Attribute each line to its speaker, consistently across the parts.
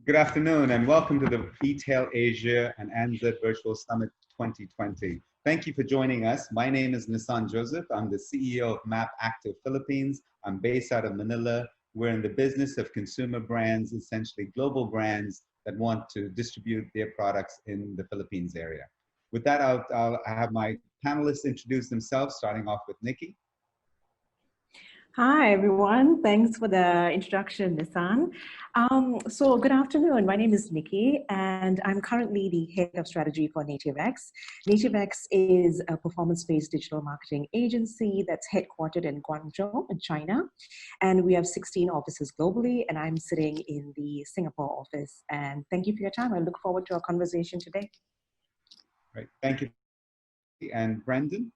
Speaker 1: Good afternoon and welcome to the eTail Asia and ANZ Virtual Summit 2020. Thank you for joining us. My name is Nissan Joseph. I'm the CEO of Map Active Philippines. I'm based out of Manila. We're in the business of consumer brands, essentially global brands that want to distribute their products in the Philippines area. With that, I have my panelists introduce themselves, starting off with Niky.
Speaker 2: Hi, everyone. Thanks for the introduction, Nissan. So good afternoon. My name is Niky, and I'm currently the head of strategy for Nativex. Nativex is a performance-based digital marketing agency that's headquartered in Guangzhou in China. And we have 16 offices globally, and I'm sitting in the Singapore office. And thank you for your time. I look forward to our conversation today.
Speaker 1: Right. Thank you. And Brendan?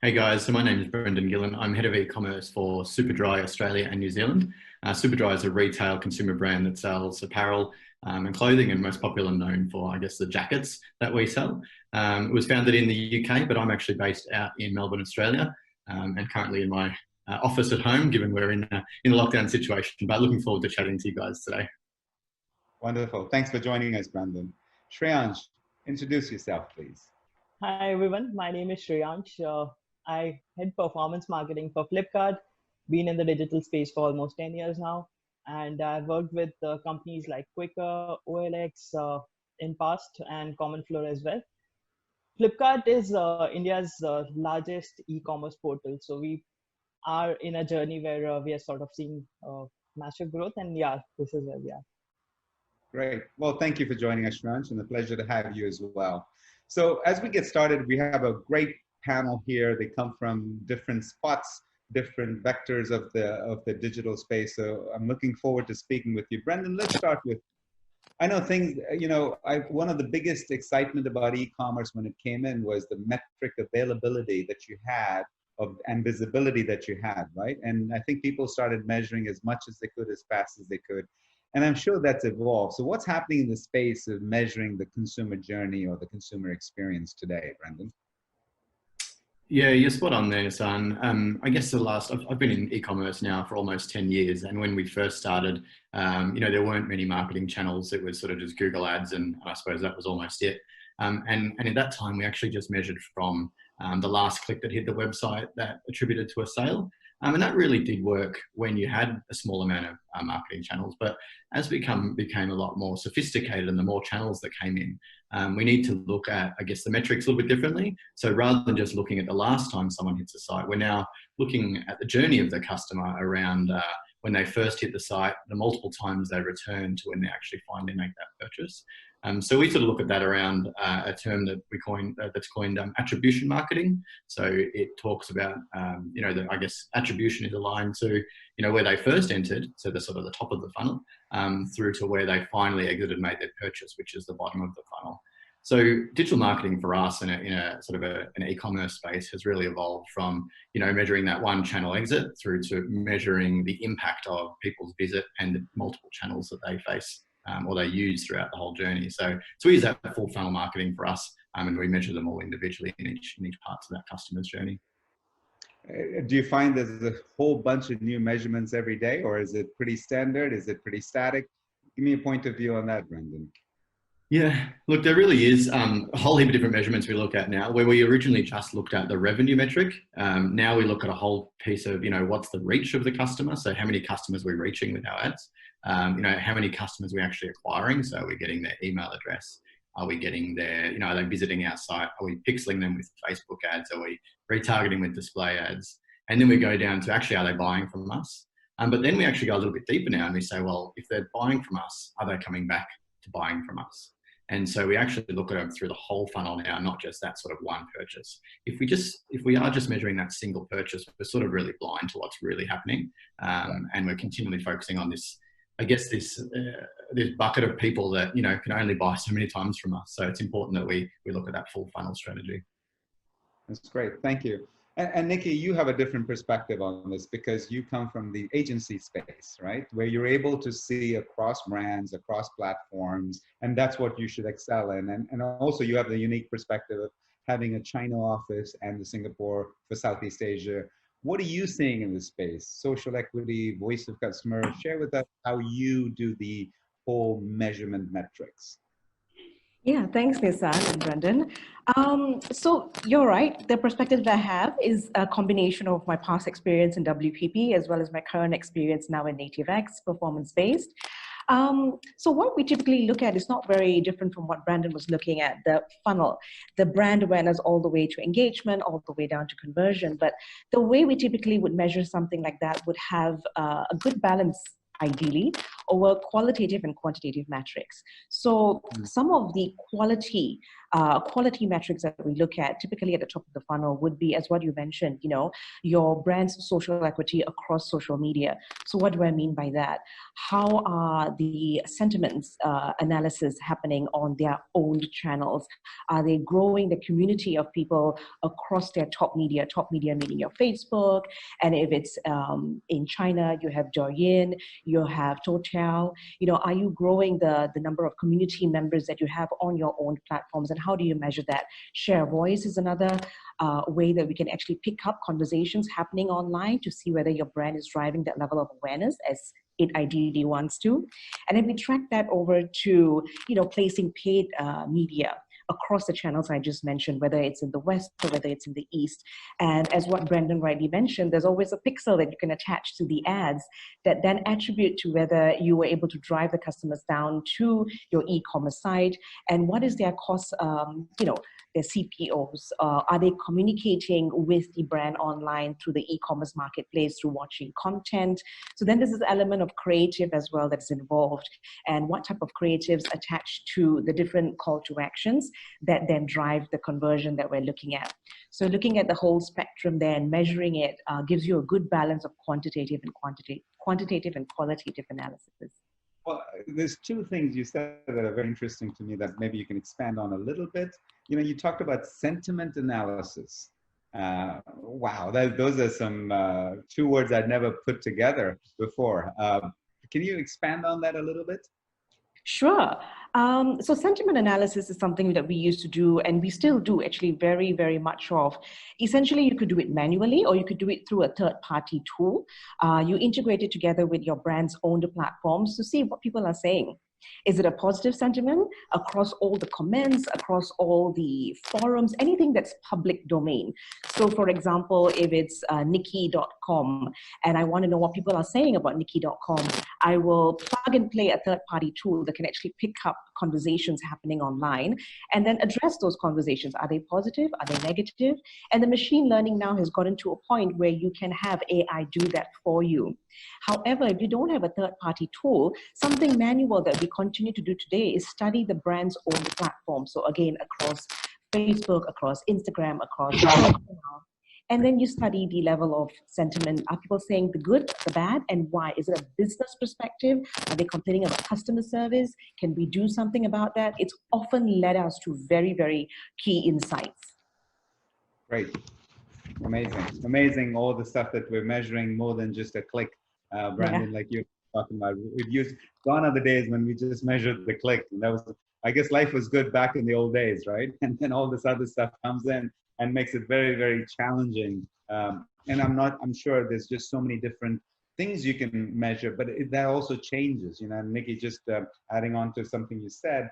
Speaker 3: Hey guys, so my name is Brendan Gillen. I'm head of e-commerce for Superdry Australia and New Zealand. Superdry is a retail consumer brand that sells apparel and clothing, and most popular known for, I guess, the jackets that we sell. It was founded in the UK, but I'm actually based out in Melbourne, Australia, and currently in my office at home, given we're in a lockdown situation. But looking forward to chatting to you guys today.
Speaker 1: Wonderful. Thanks for joining us, Brendan. Shreyansh, introduce yourself, please.
Speaker 4: Hi everyone, my name is Shreyansh. I head performance marketing for Flipkart, been in the digital space for almost 10 years now, and I've worked with companies like Quicker, OLX in past, and Common Floor as well. Flipkart is India's largest e-commerce portal, so we are in a journey where we are sort of seeing massive growth, and yeah, this is where we are.
Speaker 1: Great. Well, thank you for joining us, Shreyansh, and a pleasure to have you as well. So as we get started, we have a great panel here. They come from different spots, different vectors of the digital space. So I'm looking forward to speaking with you. Brendan, let's start with, I know things, one of the biggest excitement about e-commerce when it came in was the metric availability that you had and visibility that you had, right? And I think people started measuring as much as they could, as fast as they could. And I'm sure that's evolved. So what's happening in the space of measuring the consumer journey or the consumer experience today, Brendan?
Speaker 3: Yeah, you're spot on there, son. I guess I've been in e-commerce now for almost 10 years. And when we first started, there weren't many marketing channels. It was sort of just Google ads. And I suppose that was almost it. And at that time, we actually just measured from the last click that hit the website that attributed to a sale. And that really did work when you had a small amount of marketing channels. But as became a lot more sophisticated and the more channels that came in, we need to look at, I guess, the metrics a little bit differently. So rather than just looking at the last time someone hits a site, we're now looking at the journey of the customer around when they first hit the site, the multiple times they return to when they actually finally make that purchase. So we sort of look at that around a term that we coined, that's coined attribution marketing. So it talks about, I guess attribution is aligned to, where they first entered, so the sort of the top of the funnel, through to where they finally exited, made their purchase, which is the bottom of the funnel. So digital marketing for us in a sort of an e-commerce space has really evolved from, measuring that one channel exit through to measuring the impact of people's visit and the multiple channels that they face or they use throughout the whole journey. So we use that full funnel marketing for us, and we measure them all individually in each parts of that customer's journey.
Speaker 1: Do you find there's a whole bunch of new measurements every day, or is it pretty standard? Is it pretty static? Give me a point of view on that, Brendan.
Speaker 3: Yeah, look, there really is a whole heap of different measurements we look at now. Where we originally just looked at the revenue metric, now we look at a whole piece of, what's the reach of the customer? So how many customers we're reaching with our ads? How many customers we're actually acquiring? So are we getting their email address? Are we getting their, are they visiting our site? Are we pixeling them with Facebook ads? Are we retargeting with display ads? And then we go down to actually, are they buying from us? But then we actually go a little bit deeper now and we say, well, if they're buying from us, are they coming back to buying from us? And so we actually look at them through the whole funnel now, not just that sort of one purchase. If we are just measuring that single purchase, we're sort of really blind to what's really happening. And we're continually focusing on this, I guess, this bucket of people that, can only buy so many times from us. So it's important that we look at that full funnel strategy.
Speaker 1: That's great. Thank you. And Niky, you have a different perspective on this because you come from the agency space, right? Where you're able to see across brands, across platforms, and that's what you should excel in. And also you have the unique perspective of having a China office and the Singapore for Southeast Asia. What are you seeing in this space? Social equity, voice of customer. Share with us how you do the core measurement metrics?
Speaker 2: Yeah, thanks, Nissan and Brendan. So you're right. The perspective that I have is a combination of my past experience in WPP as well as my current experience now in Nativex, performance-based. So what we typically look at is not very different from what Brandon was looking at, the funnel, the brand awareness all the way to engagement, all the way down to conversion. But the way we typically would measure something like that would have a good balance, ideally, over qualitative and quantitative metrics. So some of the quality metrics that we look at typically at the top of the funnel would be, as what you mentioned, your brand's social equity across social media. So what do I mean by that? How are the sentiments analysis happening on their own channels? Are they growing the community of people across their top media meaning your Facebook? And if it's in China, you have Douyin, you have Total. Are you growing the number of community members that you have on your own platforms, and how do you measure that? Share voice is another way that we can actually pick up conversations happening online to see whether your brand is driving that level of awareness as it ideally wants to. And then we track that over to, placing paid media across the channels I just mentioned, whether it's in the West or whether it's in the East. And as what Brendan rightly mentioned, there's always a pixel that you can attach to the ads that then attribute to whether you were able to drive the customers down to your e-commerce site, and what is their cost, their CPOs. Are they communicating with the brand online through the e-commerce marketplace, through watching content? So then there's this element of creative as well that's involved, and what type of creatives attached to the different call to actions that then drive the conversion that we're looking at. So looking at the whole spectrum there and measuring it gives you a good balance of quantitative and qualitative analysis.
Speaker 1: Well, there's two things you said that are very interesting to me that maybe you can expand on a little bit. You talked about sentiment analysis. Wow, those are some two words I'd never put together before. Can you expand on that a little bit?
Speaker 2: Sure. So sentiment analysis is something that we used to do, and we still do actually very, very much of. Essentially, you could do it manually, or you could do it through a third-party tool. You integrate it together with your brand's owned platforms to see what people are saying. Is it a positive sentiment across all the comments, across all the forums, anything that's public domain? So for example, if it's Niky.com and I want to know what people are saying about Niky.com, I will plug and play a third-party tool that can actually pick up conversations happening online and then address those conversations. Are they positive? Are they negative? And the machine learning now has gotten to a point where you can have AI do that for you. However, if you don't have a third-party tool, something manual that we continue to do today is study the brand's own platform. So again, across Facebook, across Instagram, across and then you study the level of sentiment. Are people saying the good, the bad, and why? Is it a business perspective? Are they complaining about customer service? Can we do something about that? It's often led us to very, very key insights.
Speaker 1: Great. Amazing. Amazing, all the stuff that we're measuring more than just a click. Brandon, like you're talking about, gone are the days when we just measured the click. And that was, I guess life was good back in the old days, right? And then all this other stuff comes in and makes it very, very challenging. And I'm sure there's just so many different things you can measure, but that also changes, and Niky, just adding on to something you said,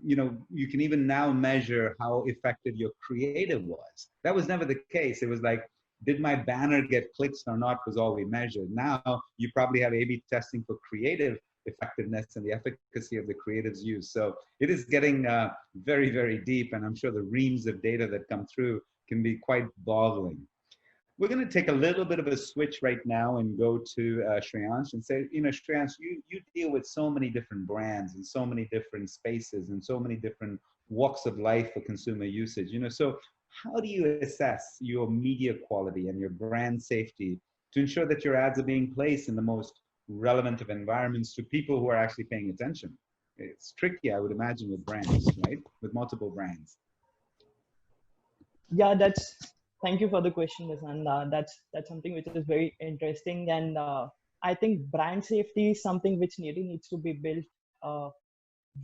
Speaker 1: you can even now measure how effective your creative was. That was never the case. It was like, did my banner get clicks or not was all we measured. Now you probably have A/B testing for creative effectiveness and the efficacy of the creatives used. So it is getting very, very deep, and I'm sure the reams of data that come through can be quite boggling. We're going to take a little bit of a switch right now and go to Shreyansh and say, Shreyansh, you deal with so many different brands and so many different spaces and so many different walks of life for consumer usage. So how do you assess your media quality and your brand safety to ensure that your ads are being placed in the most relevant of environments to people who are actually paying attention? It's tricky, I would imagine, with brands, right? With multiple brands.
Speaker 4: Yeah, thank you for the question, Nissan. That's something which is very interesting, and I think brand safety is something which really needs to be built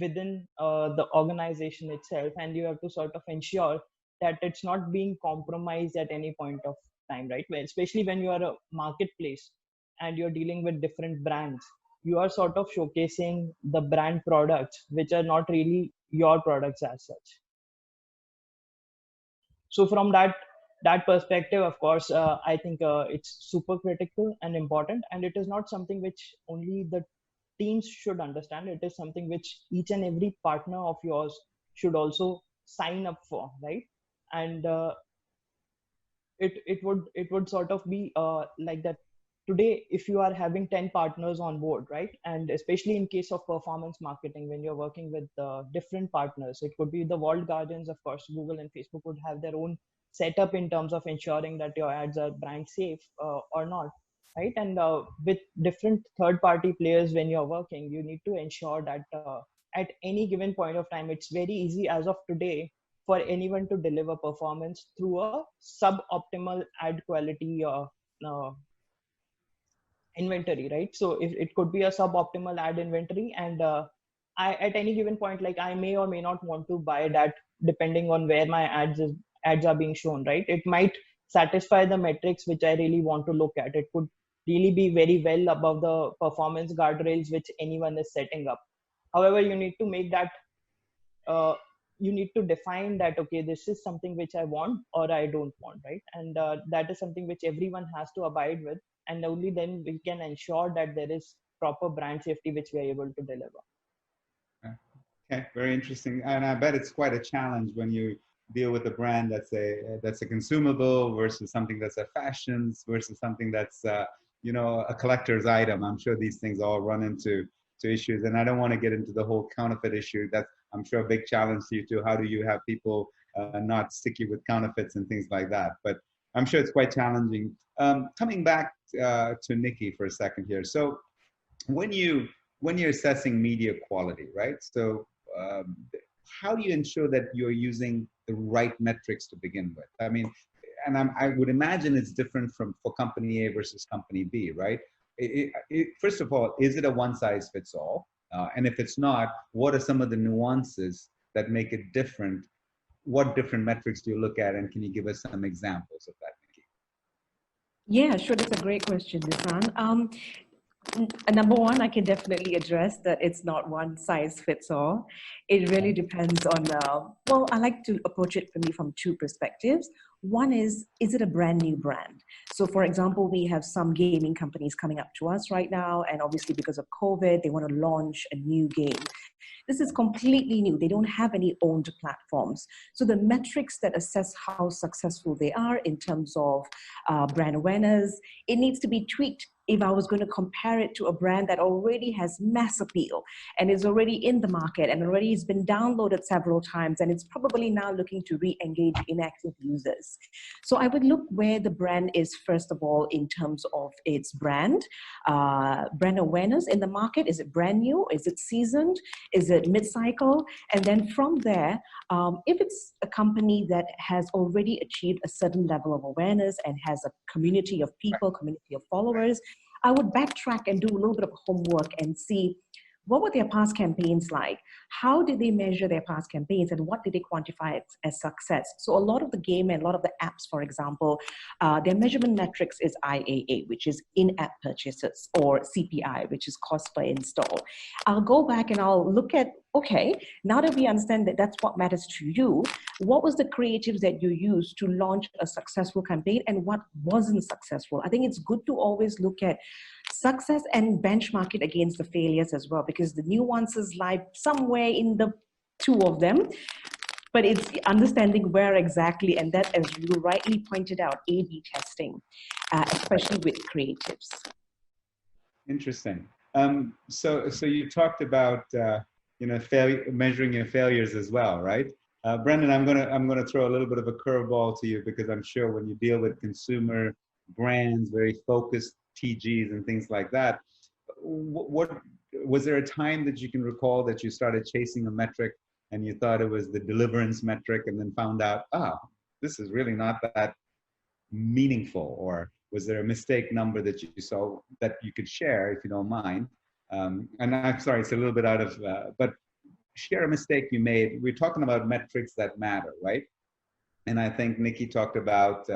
Speaker 4: within the organization itself, and you have to sort of ensure that it's not being compromised at any point of time, right? Especially when you are a marketplace and you're dealing with different brands. you are sort of showcasing the brand products, which are not really your products as such. So from that perspective, of course, I think it's super critical and important, and it is not something which only the teams should understand. It is something which each and every partner of yours should also sign up for, right? And it would sort of be like that. Today, if you are having 10 partners on board, right, and especially in case of performance marketing, when you're working with different partners, it could be the walled gardens. Of course, Google and Facebook would have their own setup in terms of ensuring that your ads are brand safe or not, right? And with different third party players, when you're working, you need to ensure that at any given point of time, it's very easy as of today for anyone to deliver performance through a suboptimal ad quality inventory, right? So if it could be a suboptimal ad inventory, and I at any given point, like, I may or may not want to buy that depending on where my ads are being shown, right? It might satisfy the metrics which I really want to look at. It could really be very well above the performance guardrails which anyone is setting up. However, you need to make that you need to define that, okay, this is something which I want or I don't want, right? And that is something which everyone has to abide with, and only then we can ensure that there is proper brand safety which we are able to deliver.
Speaker 1: Okay, very interesting. And I bet it's quite a challenge when you deal with a brand that's a consumable versus something that's a fashion versus something that's you know, a collector's item. I'm sure these things all run into issues, and I don't want to get into the whole counterfeit issue. That's, I'm sure, a big challenge to you too. How do you have people not sticky with counterfeits and things like that? But I'm sure it's quite challenging. Coming back to Niky for a second here. So when you're assessing media quality, right? So how do you ensure that you're using the right metrics to begin with? I mean, and I would imagine it's different for company A versus company B, right? First of all, is it a one size fits all? And if it's not, what are some of the nuances that make it different? What different metrics do you look at? And can you give us some examples of that, Niky?
Speaker 2: Yeah, sure. That's a great question, Nissan. Number one, I can definitely address that it's not one size fits all. It really depends on, well, I like to approach it for me from two perspectives. One is it a brand new brand? So for example, we have some gaming companies coming up to us right now, and obviously because of COVID, they want to launch a new game. This is completely new. They don't have any owned platforms. So the metrics that assess how successful they are in terms of brand awareness, it needs to be tweaked. If I was going to compare it to a brand that already has mass appeal and is already in the market and already has been downloaded several times, and it's probably now looking to re-engage inactive users. So I would look where the brand is, first of all, in terms of its brand awareness in the market. Is it brand new? Is it seasoned? Is it mid-cycle? And then from there, if it's a company that has already achieved a certain level of awareness and has a community of people, community of followers, I would backtrack and do a little bit of homework and see what were their past campaigns like? How did they measure their past campaigns, and what did they quantify as success? So a lot of the game and a lot of the apps, for example, their measurement metrics is IAA, which is in-app purchases, or CPI, which is cost per install. I'll go back and I'll look at, okay, now that we understand that that's what matters to you, what was the creatives that you used to launch a successful campaign, and what wasn't successful? I think it's good to always look at success and benchmark it against the failures as well, because the nuances lie somewhere in the two of them. But it's understanding where exactly, and that, as you rightly pointed out, A/B testing, especially with creatives.
Speaker 1: Interesting. So you talked about you know, measuring your failures as well, right? Brendan, I'm gonna throw a little bit of a curveball to you, because I'm sure when you deal with consumer brands, very focused TGs and things like that, what was there a time that you can recall that you started chasing a metric and you thought it was the deliverance metric, and then found out, this is really not that meaningful? Or was there a mistake number that you saw that you could share, if you don't mind? And I'm sorry, it's a little bit out of, but share a mistake you made. We're talking about metrics that matter, right? And I think Niky talked about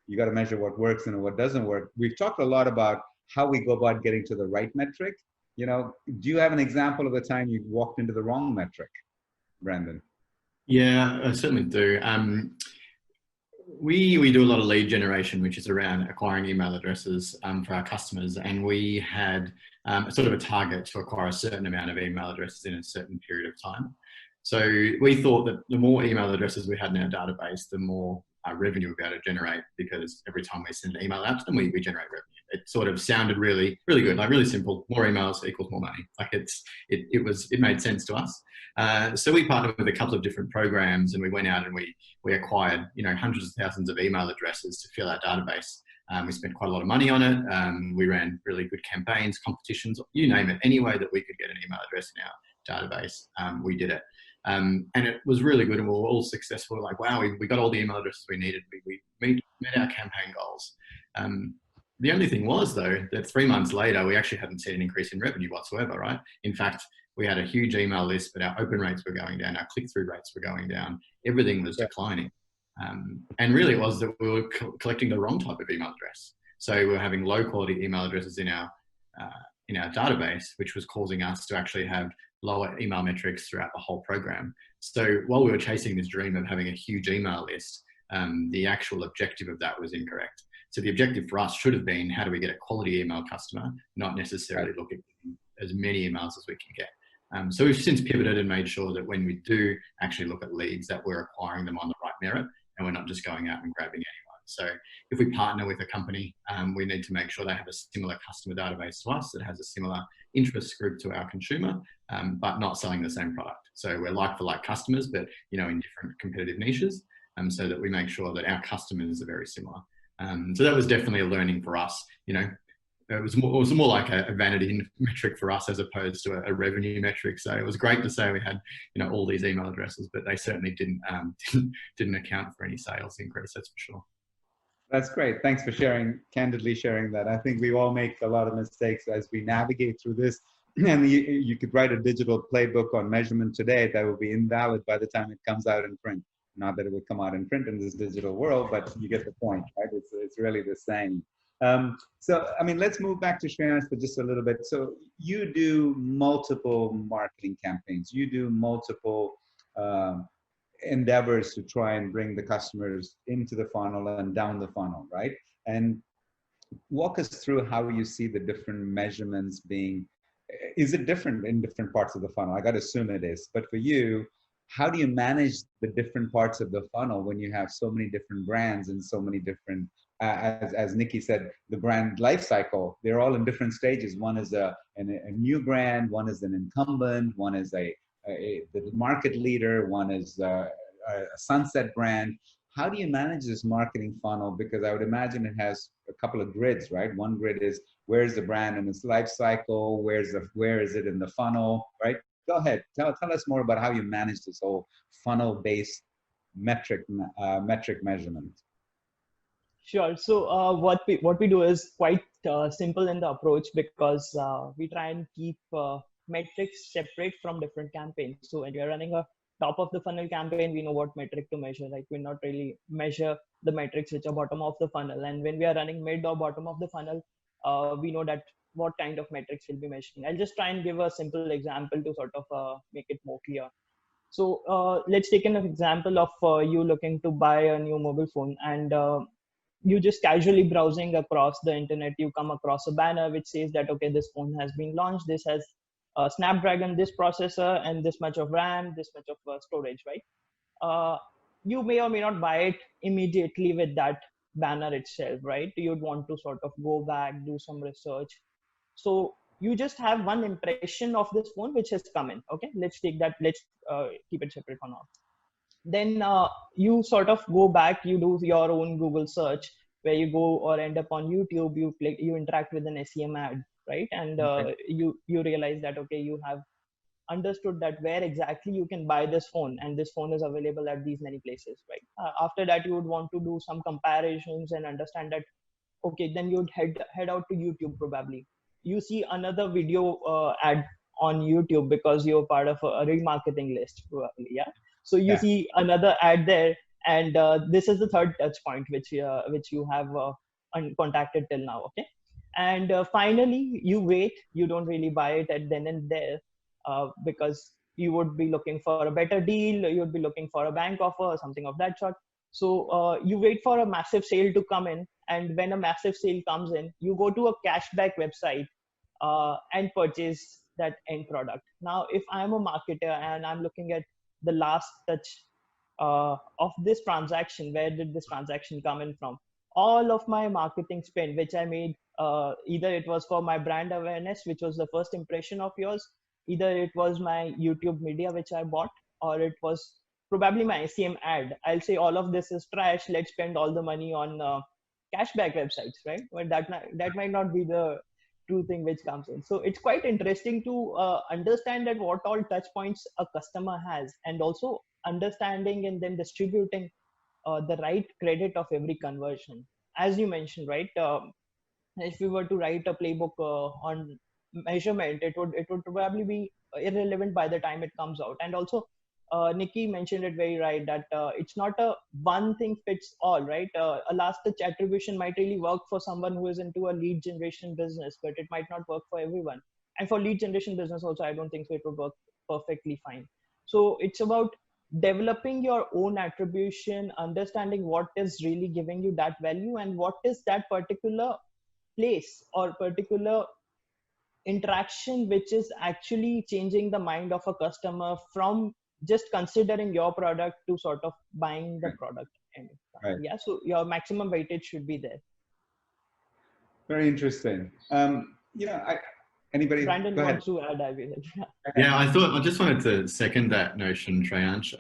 Speaker 1: you got to measure what works and what doesn't work. We've talked a lot about how we go about getting to the right metric, You know, do you have an example of a time you walked into the wrong metric, Brandon?
Speaker 3: Yeah, I certainly do. We do a lot of lead generation, which is around acquiring email addresses for our customers. And we had sort of a target to acquire a certain amount of email addresses in a certain period of time. So we thought that the more email addresses we had in our database, the more revenue we'd be able to generate, because every time we send an email out to them, we generate revenue. It sort of sounded really, really good, like really simple. More emails equals more money. Like it made sense to us. So we partnered with a couple of different programs, and we went out and we acquired, you know, hundreds of thousands of email addresses to fill our database. We spent quite a lot of money on it. We ran really good campaigns, competitions, you name it. Any way that we could get an email address in our database, we did it. And it was really good, and we were all successful. We're like, wow, we got all the email addresses we needed. We met our campaign goals. The only thing was, though, that 3 months later, we actually hadn't seen an increase in revenue whatsoever, right? In fact, we had a huge email list, but our open rates were going down, our click-through rates were going down, everything was declining. And really it was that we were collecting the wrong type of email address. So we were having low quality email addresses in our database, which was causing us to actually have lower email metrics throughout the whole program. So while we were chasing this dream of having a huge email list, the actual objective of that was incorrect. So the objective for us should have been, how do we get a quality email customer, not necessarily look at as many emails as we can get. So we've since pivoted and made sure that when we do actually look at leads, that we're acquiring them on the right merit, and we're not just going out and grabbing anyone. So if we partner with a company, we need to make sure they have a similar customer database to us that has a similar interest group to our consumer, but not selling the same product. So we're like for like customers, but, you know, in different competitive niches, so that we make sure that our customers are very similar. So that was definitely a learning for us. You know, it was more like a vanity metric for us as opposed to a revenue metric. So it was great to say we had, you know, all these email addresses, but they certainly didn't account for any sales increase. That's for sure.
Speaker 1: That's great. Thanks for candidly sharing that. I think we all make a lot of mistakes as we navigate through this. And you could write a digital playbook on measurement today that will be invalid by the time it comes out in print. Not that it would come out in print in this digital world, but you get the point, right? It's really the same. So, I mean, let's move back to Shreyansh for just a little bit. So you do multiple marketing campaigns. You do multiple endeavors to try and bring the customers into the funnel and down the funnel, right? And walk us through how you see the different measurements being. Is it different in different parts of the funnel? I got to assume it is. But for you, how do you manage the different parts of the funnel when you have so many different brands and so many different, as Niky said, the brand life cycle, they're all in different stages. One is a new brand, one is an incumbent, one is the market leader, one is a sunset brand. How do you manage this marketing funnel? Because I would imagine it has a couple of grids, right? One grid is, where's the brand in its life cycle? Where is it in the funnel, right? Go ahead. Tell us more about how you manage this whole funnel-based metric measurement.
Speaker 4: Sure. So what we do is quite simple in the approach, because we try and keep metrics separate from different campaigns. So when you're running a top of the funnel campaign, we know what metric to measure. Like, we not really measure the metrics which are bottom of the funnel. And when we are running mid or bottom of the funnel, we know that what kind of metrics we'll be measuring. I'll just try and give a simple example to sort of make it more clear. So let's take an example of you looking to buy a new mobile phone, and you just casually browsing across the internet, you come across a banner which says that, okay, this phone has been launched, this has a Snapdragon, this processor, and this much of RAM, this much of storage, right? You may or may not buy it immediately with that banner itself, right? You'd want to sort of go back, do some research. So you just have one impression of this phone which has come in. Okay, let's take that. Let's keep it separate for now. Then you sort of go back, you do your own Google search, where you go or end up on YouTube, you click, you interact with an SEM ad, right? And you realize that, okay, you have understood that where exactly you can buy this phone, and this phone is available at these many places, right? After that, you would want to do some comparisons and understand that, okay, then you'd head out to YouTube probably. You see another video ad on YouTube because you're part of a remarketing list probably, yeah? So you see another ad there, and this is the third touch point which you have contacted till now, okay? And finally, you wait. You don't really buy it at then and there because you would be looking for a better deal. You'd be looking for a bank offer or something of that sort. So you wait for a massive sale to come in. And when a massive sale comes in, you go to a cashback website and purchase that end product. Now, if I'm a marketer and I'm looking at the last touch of this transaction, where did this transaction come in from? All of my marketing spend, which I made, either it was for my brand awareness, which was the first impression of yours, either it was my YouTube media, which I bought, or it was probably my SEM ad. I'll say all of this is trash. Let's spend all the money on cashback websites, right? But that might not be the true thing which comes in. So it's quite interesting to understand that what all touch points a customer has, and also understanding and then distributing the right credit of every conversion. As you mentioned, right? If we were to write a playbook on measurement, it would probably be irrelevant by the time it comes out. And also, Niky mentioned it very right that it's not a one thing fits all, right? A last touch attribution might really work for someone who is into a lead generation business, but it might not work for everyone. And for lead generation business also, I don't think so it would work perfectly fine. So it's about developing your own attribution, understanding what is really giving you that value, and what is that particular place or particular interaction which is actually changing the mind of a customer from just considering your product to sort of buying the product. And
Speaker 1: Right.
Speaker 4: yeah, so your maximum weightage should be there.
Speaker 1: Very interesting. Anybody?
Speaker 4: Brandon
Speaker 1: Go ahead.
Speaker 4: wants to add, I will.
Speaker 3: Yeah, I just wanted to second that notion, Shreyansh.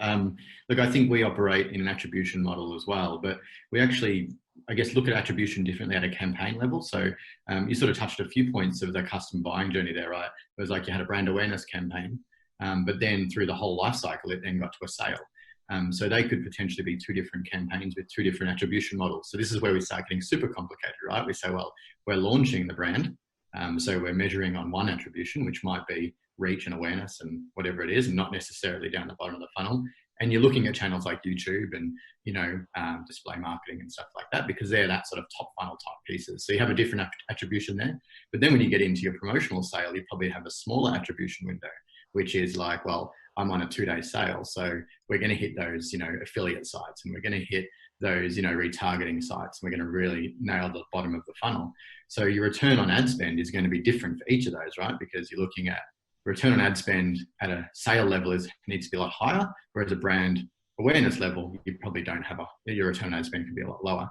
Speaker 3: Look, I think we operate in an attribution model as well, but we actually, I guess, look at attribution differently at a campaign level. So you sort of touched a few points of the custom buying journey there, right? It was like you had a brand awareness campaign, but then through the whole life cycle, it then got to a sale. So they could potentially be two different campaigns with two different attribution models. So this is where we start getting super complicated, right? We say, well, we're launching the brand. So we're measuring on one attribution, which might be reach and awareness and whatever it is, and not necessarily down the bottom of the funnel. And you're looking at channels like YouTube and, display marketing and stuff like that, because they're that sort of top funnel type pieces. So you have a different attribution there. But then when you get into your promotional sale, you probably have a smaller attribution window, which is like, well, I'm on a 2-day sale. So we're going to hit those, affiliate sites, and we're going to hit those, retargeting sites. And we're going to really nail the bottom of the funnel. So your return on ad spend is going to be different for each of those, right? Because you're looking at return on ad spend at a sale level needs to be a lot higher, whereas a brand awareness level, you probably don't have your return on ad spend can be a lot lower.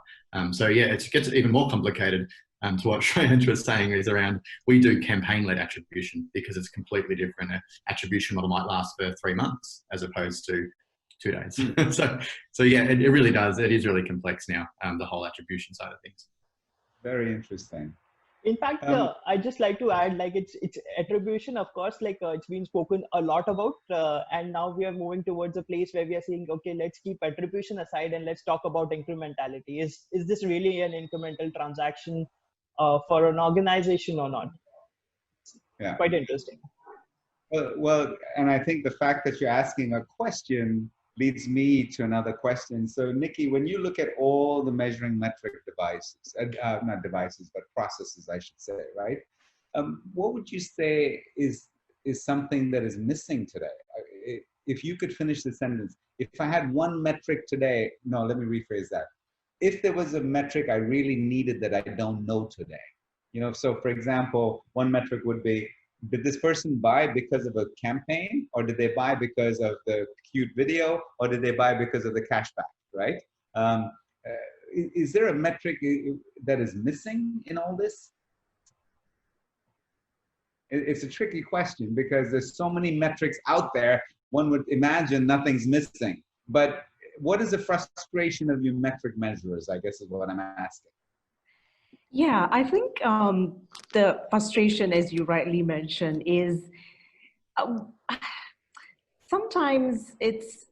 Speaker 3: So yeah, it gets even more complicated. To what Shreyansh was saying is around, we do campaign-led attribution because it's completely different. An attribution model might last for 3 months as opposed to 2 days. So yeah, it really does. It is really complex now, the whole attribution side of things.
Speaker 1: Very interesting.
Speaker 4: In fact, I just like to add, like it's attribution, of course, like it's been spoken a lot about, and now we are moving towards a place where we are saying, okay, let's keep attribution aside and let's talk about incrementality. Is this really an incremental transaction for an organization or not?
Speaker 1: Yeah,
Speaker 4: quite interesting.
Speaker 1: Well, and I think the fact that you're asking a question leads me to another question. So Niky, when you look at all the measuring metric devices, not devices, but processes, I should say, right? What would you say is something that is missing today? If you could finish the sentence, if I had one metric today, no, let me rephrase that. If there was a metric I really needed that I don't know today, so for example, one metric would be, did this person buy because of a campaign, or did they buy because of the cute video, or did they buy because of the cashback, right? Is there a metric that is missing in all this? It's a tricky question because there's so many metrics out there, one would imagine nothing's missing. But what is the frustration of you metric measurers, I guess is what I'm asking.
Speaker 2: Yeah, I think the frustration, as you rightly mentioned, is sometimes it's,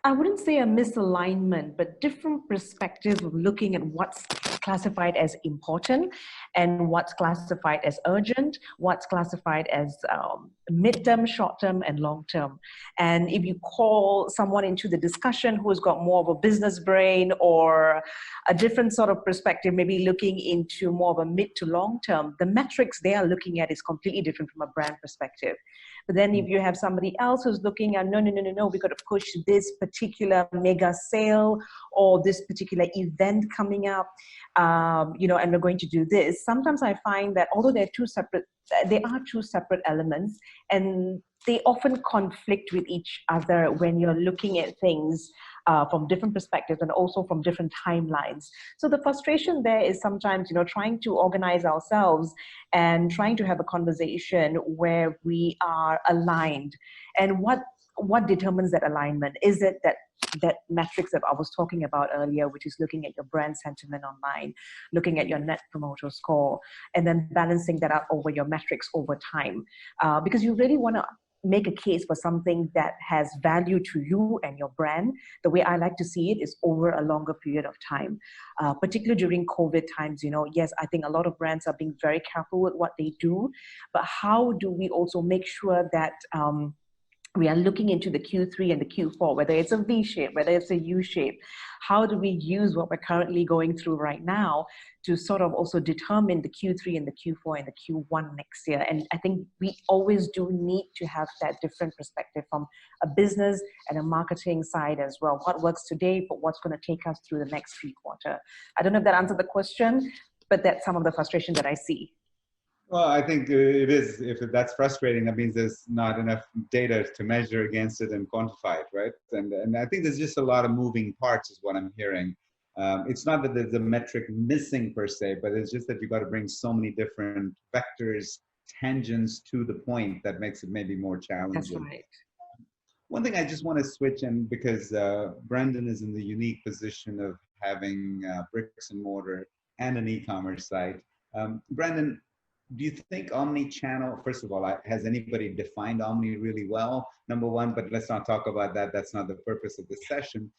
Speaker 2: I wouldn't say a misalignment, but different perspectives of looking at what's classified as important and what's classified as urgent, what's classified as mid-term, short-term, and long-term. And if you call someone into the discussion who's got more of a business brain or a different sort of perspective, maybe looking into more of a mid to long-term, the metrics they are looking at is completely different from a brand perspective. But then if you have somebody else who's looking at, no, we've got to push this particular mega sale or this particular event coming up, and we're going to do this. Sometimes I find that although they are two separate elements, and they often conflict with each other when you're looking at things from different perspectives and also from different timelines. So the frustration there is sometimes, trying to organize ourselves and trying to have a conversation where we are aligned. And what determines that alignment? Is it that metrics that I was talking about earlier, which is looking at your brand sentiment online, looking at your net promoter score, and then balancing that out over your metrics over time? Because you really want to make a case for something that has value to you and your brand. The way I like to see it is over a longer period of time, particularly during COVID times. Yes, I think a lot of brands are being very careful with what they do, but how do we also make sure that we are looking into the Q3 and the Q4, whether it's a V shape, whether it's a U shape? How do we use what we're currently going through right now to sort of also determine the Q3 and the Q4 and the Q1 next year? And I think we always do need to have that different perspective from a business and a marketing side as well. What works today, but what's going to take us through the next 3 quarters? I don't know if that answered the question, but that's some of the frustration that I see.
Speaker 1: Well, I think it is. If that's frustrating, that means there's not enough data to measure against it and quantify it, right? And I think there's just a lot of moving parts is what I'm hearing. It's not that there's a metric missing per se, but it's just that you've got to bring so many different vectors, tangents to the point that makes it maybe more challenging.
Speaker 2: That's right.
Speaker 1: One thing I just want to switch in, because Brandon is in the unique position of having bricks and mortar and an e-commerce site. Brandon, do you think omni-channel, first of all, has anybody defined omni really well? Number one, but let's not talk about that. That's not the purpose of this session.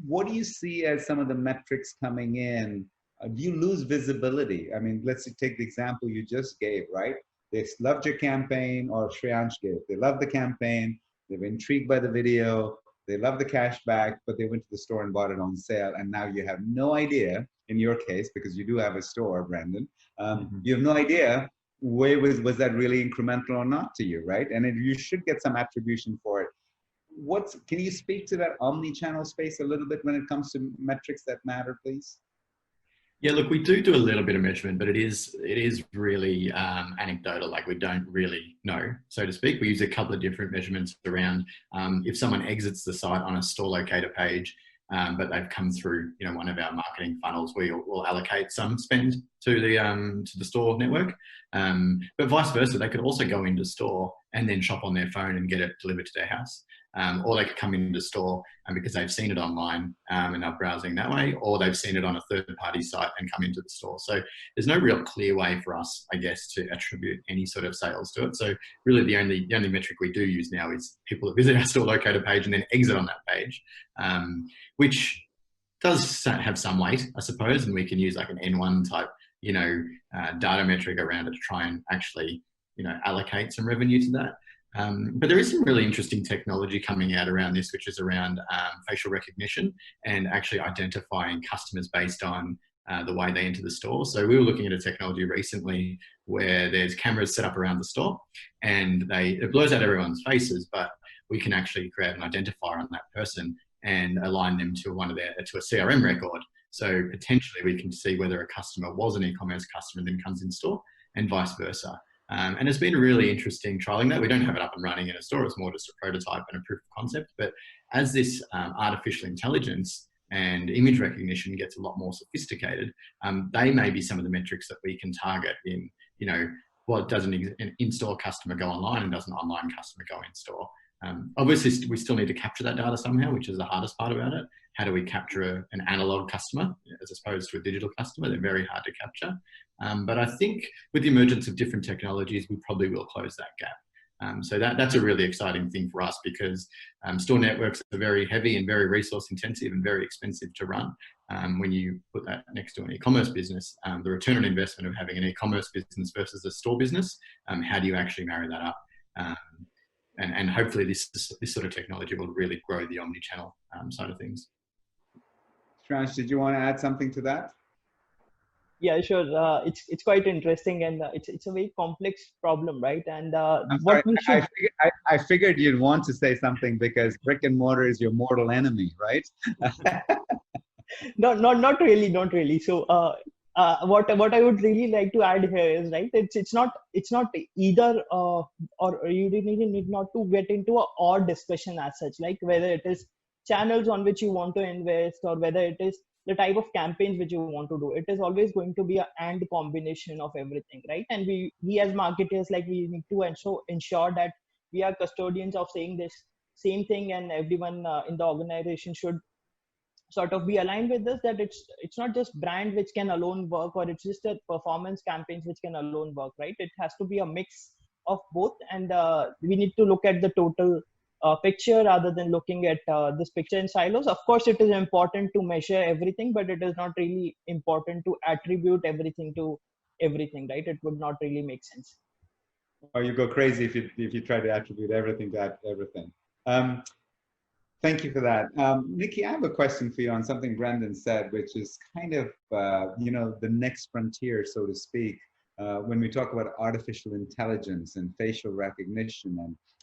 Speaker 1: What do you see as some of the metrics coming in? Do you lose visibility? I mean, let's take the example you just gave, right? They loved your campaign, or Shreyansh gave. They loved the campaign. They were intrigued by the video. They love the cash back, but they went to the store and bought it on sale. And now you have no idea, in your case, because you do have a store, Brandon, you have no idea where was that really incremental or not to you, right? And you should get some attribution for it. Can you speak to that omni-channel space a little bit when it comes to metrics that matter, please?
Speaker 3: Yeah, look, we do a little bit of measurement, but it is really anecdotal. Like, we don't really know, so to speak. We use a couple of different measurements around if someone exits the site on a store locator page, but they've come through, one of our marketing funnels, we'll allocate some spend to the store network. But vice versa, they could also go into store and then shop on their phone and get it delivered to their house. Or they could come into store because they've seen it online and they're browsing that way, or they've seen it on a third-party site and come into the store. So there's no real clear way for us, I guess, to attribute any sort of sales to it. So really the only metric we do use now is people that visit our store locator page and then exit on that page, which does have some weight, I suppose, and we can use like an N1 type, data metric around it to try and actually, allocate some revenue to that. But there is some really interesting technology coming out around this, which is around facial recognition and actually identifying customers based on the way they enter the store. So we were looking at a technology recently where there's cameras set up around the store and it blurs out everyone's faces, but we can actually create an identifier on that person and align them to to a CRM record. So potentially we can see whether a customer was an e-commerce customer and then comes in store, and vice versa. And it's been really interesting trialing that. We don't have it up and running in a store. It's more just a prototype and a proof of concept. But as this artificial intelligence and image recognition gets a lot more sophisticated, they may be some of the metrics that we can target in, does an in-store customer go online and does an online customer go in-store? Obviously, we still need to capture that data somehow, which is the hardest part about it. How do we capture an analog customer as opposed to a digital customer? They're very hard to capture. But I think with the emergence of different technologies, we probably will close that gap. So that's a really exciting thing for us, because store networks are very heavy and very resource intensive and very expensive to run. When you put that next to an e-commerce business, the return on investment of having an e-commerce business versus a store business, how do you actually marry that up? And hopefully this sort of technology will really grow the omni-channel side of things.
Speaker 1: Shransh, did you want to add something to that?
Speaker 4: Yeah, sure. It's quite interesting, and it's a very complex problem, right? And
Speaker 1: I'm
Speaker 4: what
Speaker 1: sorry,
Speaker 4: we should
Speaker 1: I figured you'd want to say something because brick and mortar is your mortal enemy, right?
Speaker 4: not really. So what I would really like to add here is, right, it's not either or you really need not to get into a or discussion as such, like whether it is channels on which you want to invest or whether it is the type of campaigns which you want to do. It is always going to be a and combination of everything, right? And we as marketers, like, we need to ensure that we are custodians of saying this same thing, and everyone in the organization should sort of be aligned with this, that it's not just brand which can alone work, or it's just a performance campaigns which can alone work, right? It has to be a mix of both, and we need to look at the total picture rather than looking at this picture in silos. Of course, it is important to measure everything, but it is not really important to attribute everything to everything, right? It would not really make sense.
Speaker 1: Or you go crazy if you try to attribute everything to everything. Thank you for that. Niky, I have a question for you on something Brendan said, which is kind of, the next frontier, so to speak, when we talk about artificial intelligence and facial recognition.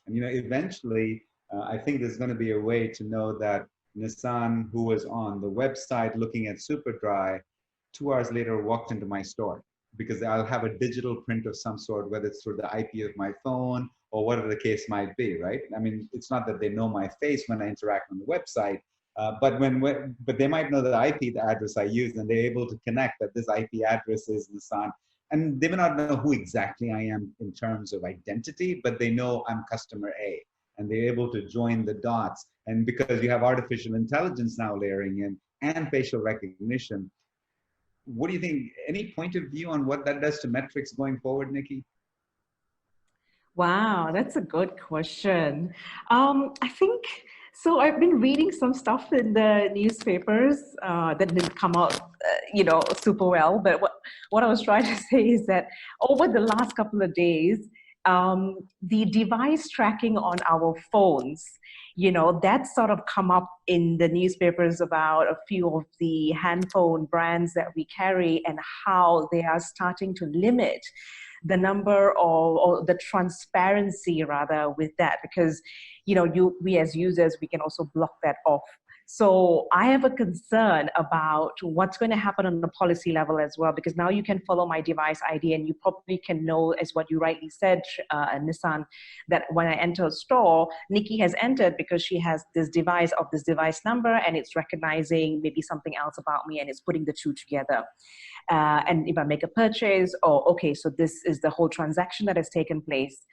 Speaker 1: And eventually, I think there's going to be a way to know that Nissan, who was on the website looking at Superdry, 2 hours later walked into my store, because I'll have a digital print of some sort, whether it's through the IP of my phone or whatever the case might be, right? I mean, it's not that they know my face when I interact on the website, but they might know the IP address I use, and they're able to connect that this IP address is Nissan. And they may not know who exactly I am in terms of identity, but they know I'm customer A, and they're able to join the dots. And because you have artificial intelligence now layering in and facial recognition, what do you think? Any point of view on what that does to metrics going forward, Niky?
Speaker 2: Wow, that's a good question. I think so. I've been reading some stuff in the newspapers that didn't come out, super well. But what I was trying to say is that over the last couple of days, the device tracking on our phones, that's sort of come up in the newspapers about a few of the handphone brands that we carry, and how they are starting to limit the number or the transparency rather with that, because we as users, we can also block that off. So I have a concern about what's going to happen on the policy level as well, because now you can follow my device ID, and you probably can know, as what you rightly said, Nissan, that when I enter a store, Niky has entered because she has this device of this device number, and it's recognizing maybe something else about me, and it's putting the two together. And if I make a purchase, okay, so this is the whole transaction that has taken place.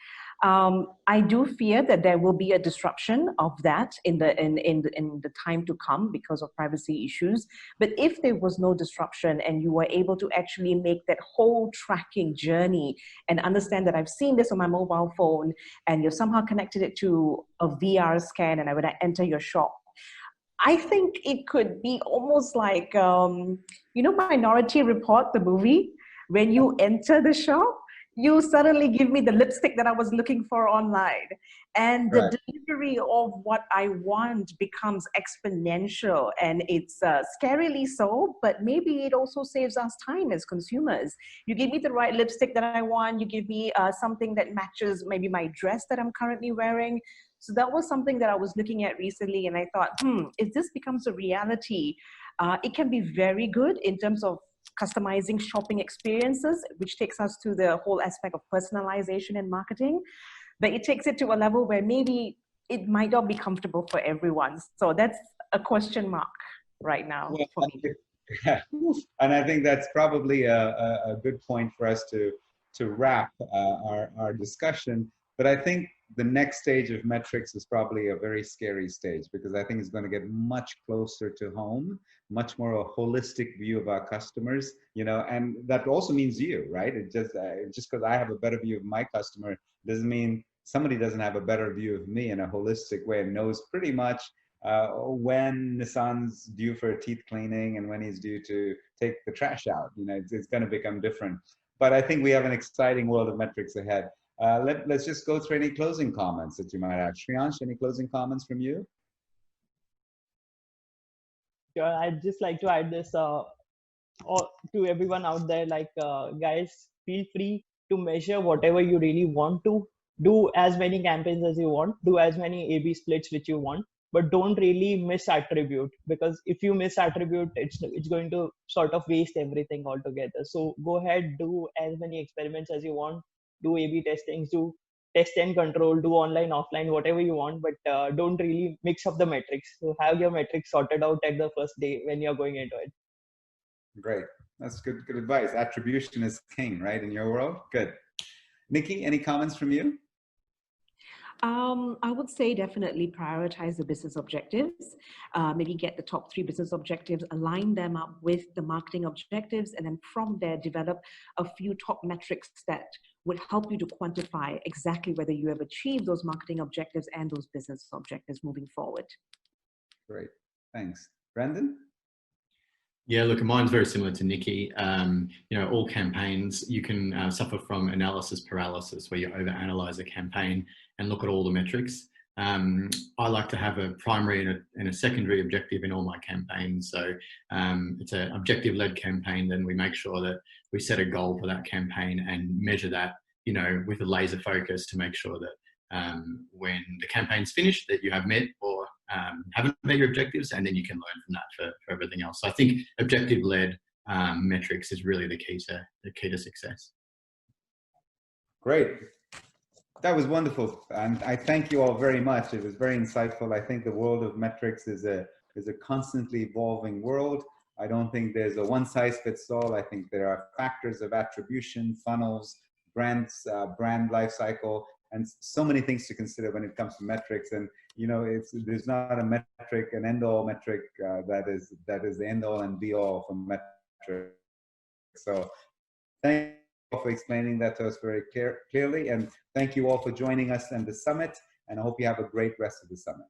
Speaker 2: I do fear that there will be a disruption of that in the time to come because of privacy issues. But if there was no disruption, and you were able to actually make that whole tracking journey and understand that I've seen this on my mobile phone, and you've somehow connected it to a VR scan, and when I enter your shop, I think it could be almost like, Minority Report, the movie. When you enter the shop, you suddenly give me the lipstick that I was looking for online. And the delivery of what I want becomes exponential. And it's scarily so, but maybe it also saves us time as consumers. You give me the right lipstick that I want. You give me something that matches maybe my dress that I'm currently wearing. So that was something that I was looking at recently. And I thought, if this becomes a reality, it can be very good in terms of customizing shopping experiences, which takes us to the whole aspect of personalization and marketing. But it takes it to a level where maybe it might not be comfortable for everyone. So that's a question mark right now for me.
Speaker 1: And I think that's probably a good point for us to wrap our discussion. But I think the next stage of metrics is probably a very scary stage, because I think it's going to get much closer to home, much more a holistic view of our customers, and that also means you, right? It just because I have a better view of my customer doesn't mean somebody doesn't have a better view of me in a holistic way and knows pretty much when Nissan's due for a teeth cleaning and when he's due to take the trash out. You know, it's going to become different. But I think we have an exciting world of metrics ahead. Let's just go through any closing comments that you might have. Shriyansh, any closing comments from you?
Speaker 4: Yeah, I'd just like to add this to everyone out there, like guys, feel free to measure whatever you really want to. Do as many campaigns as you want, do as many A/B splits which you want, but don't really misattribute, because if you misattribute, it's going to sort of waste everything altogether. So go ahead, do as many experiments as you want, do A/B testings, do test and control, do online, offline, whatever you want, but don't really mix up the metrics. So have your metrics sorted out at the first day when you're going into it.
Speaker 1: Great. That's good advice. Attribution is king, right, in your world? Good. Niky, any comments from you?
Speaker 2: I would say definitely prioritize the business objectives. Maybe get the top 3 business objectives, align them up with the marketing objectives, and then from there develop a few top metrics that would help you to quantify exactly whether you have achieved those marketing objectives and those business objectives moving forward.
Speaker 1: Great. Thanks. Brandon?
Speaker 3: Yeah, look, mine's very similar to Niky. You know, all campaigns, you can suffer from analysis paralysis, where you overanalyze a campaign and look at all the metrics. I like to have a primary and a secondary objective in all my campaigns. So it's an objective-led campaign. Then we make sure that we set a goal for that campaign and measure that, you know, with a laser focus to make sure that when the campaign's finished, that you have met or haven't met your objectives, and then you can learn from that for everything else. So I think objective-led metrics is really the key to success.
Speaker 1: Great. That was wonderful, and I thank you all very much. It was very insightful. I think the world of metrics is a constantly evolving world. I don't think there's a one-size-fits-all. I think there are factors of attribution, funnels, brands, brand life cycle, and so many things to consider when it comes to metrics. And you know, there's not a metric, an end-all metric that is the end-all and be-all for metrics. So thank you all for explaining that to us very clearly, and thank you all for joining us in the summit, and I hope you have a great rest of the summit.